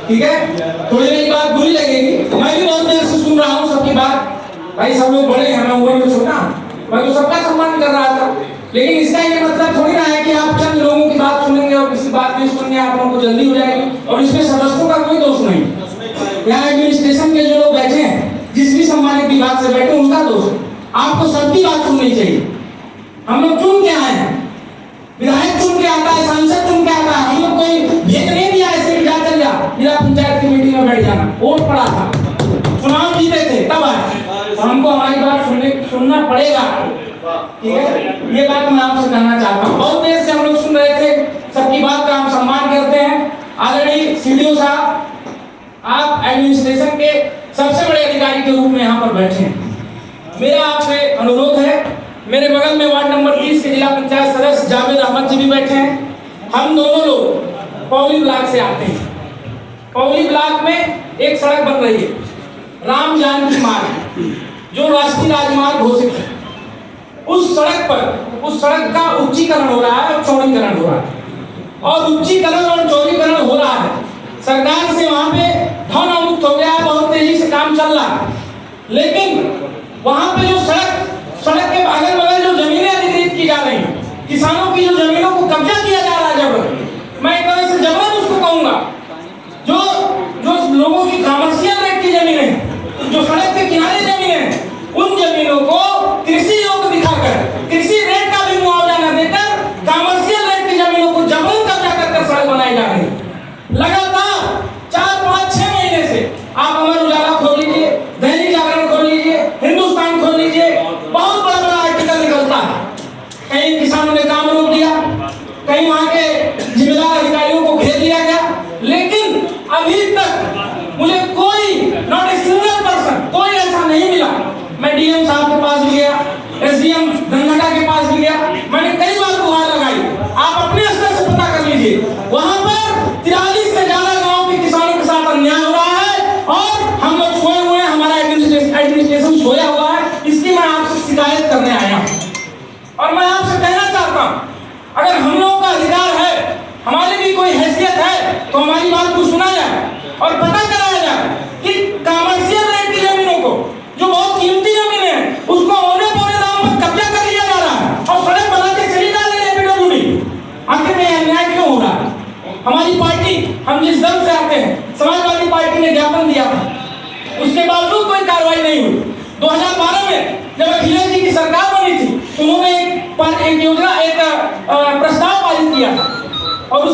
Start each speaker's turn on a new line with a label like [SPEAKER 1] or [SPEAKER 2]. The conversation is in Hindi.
[SPEAKER 1] ठीक है, थोड़ी देर बात बुरी लगेगी, मैं भी बहुत देर से सुन रहा हूँ सबकी बात। भाई सब लोग बड़े हैं, मैं उम्र में छोटा, मैं तो सबका सम्मान कर रहा था। लेकिन इसका ये मतलब थोड़ी ना है कि आप चंद लोगों की बात सुनेंगे और किसी बात नहीं सुनेंगे, आप लोगों को जल्दी हो जाएगी। और इसमें सदस्यों का कोई दोष नहीं, यहाँ एडमिनिस्ट्रेशन के जो लोग बैठे हैं, जिस भी सम्मानित विभाग से बैठे उनका दोष है। आपको सबकी बात सुननी चाहिए। हम लोग चुन के आए हैं, विधायक चुन के आता है, सांसद चुन के आता है। हम लोग कोई भेज नहीं दिया ऐसे जा चल जा, जिला पंचायत की मीटिंग में बैठ जाना, वोट पड़ा था, चुनाव जीते थे तब आए, और हमको हमारी बात सुनना पड़ेगा। ठीक है, ये बात मैं आपसे कहना चाहता हूँ। बहुत देर से हम लोग सुन रहे थे, सबकी बात का हम सम्मान करते हैं। ऑलरेडी सीडीओ साहब, आप एडमिनिस्ट्रेशन के सबसे बड़े अधिकारी के रूप में यहाँ पर बैठे हैं। मेरा आपसे अनुरोध है, मेरे बगल में वार्ड नंबर 30 के जिला पंचायत सदस्य जावेद अहमद जी भी बैठे हैं। हम दोनों लोग पौली ब्लॉक से आते हैं। पौली ब्लॉक में एक सड़क बन रही है, राम जानकी मार्ग, जो राष्ट्रीय राजमार्ग घोषित है। उस सड़क का उच्चीकरण हो रहा है और चौड़ीकरण हो रहा है, और उच्चीकरण और चौड़ीकरण हो रहा है। सरकार से वहां पे धन मुक्त हो गया है, बहुत तेजी से काम चल रहा है। लेकिन वहां पे जो सड़क के अगल बगल जो जमीनें अधिग्रहित की जा रही हैं, किसानों की जो जमीनों को कब्जा किया जा रहा है जबरन, मैं एक तरह से जबरन उसको कहूंगा। जो लोगों की कमर्शियल रेट की जमीनें हैं, जो सड़क के किनारे जमीनें हैं, उन जमीनों को कृषि योग्य दिखाकर, कृषि रेट का भी मुआवजा न देकर, कमर्शियल रेट की जमीनों को जबरन कब्जा कर सड़क बनाई जा रही है। लगातार 4, 5, 6 महीने से आप अमर उजाला खोल लीजिए, दैनिक जागरण खोल लीजिए, हिंदुस्तान खोल लीजिए, बहुत बड़ा बड़ा आर्टिकल निकलता है। कहीं किसानों ने काम रोक दिया, कहीं वहां के जिम्मेदार अधिकारियों को घेर लिया गया, लेकिन अभी तक मुझे कोई, नॉट ए सिंगल पर्सन, कोई ऐसा नहीं मिला। मैं डीएम साहब के पास भी गया, एसडीएम धनघटा के पास भी गया, मैंने कई बार गुहार लगाई। आप अपने स्तर से पता कर लीजिए, वहां पर 43 से ज्यादा गांव के किसानों के साथ अन्याय हो रहा है, और हम लोग सोए हुए हैं, हमारा एडमिनिस्ट्रेशन सोया हुआ है। इसकी मैं आपसे शिकायत करने आया हूं, और मैं आपसे कहना चाहता हूं, अगर हम लोगों का अधिकार है, हमारी भी कोई हैसियत है, तो हमारी बात को सुना जाए और पता कराया जाए कि कमर्शियल रेट की जमीनों को, जो बहुत कीमती जमीन है, उसको औने पौने दाम पर कब्जा कर लिया जा रहा है, और सड़क बना के चली जा रही है पीडब्ल्यूडी। आखिर में अन्याय क्यों हो रहा है? हमारी पार्टी, हम जिस दल से आते हैं, समाजवादी पार्टी ने ज्ञापन दिया था, उसके बावजूद कोई कार्रवाई नहीं हुई। 2012 में जब अखिलेश जी की सरकार बनी थी, उन्होंने एक योजना, एक प्रस्ताव पारित किया था, और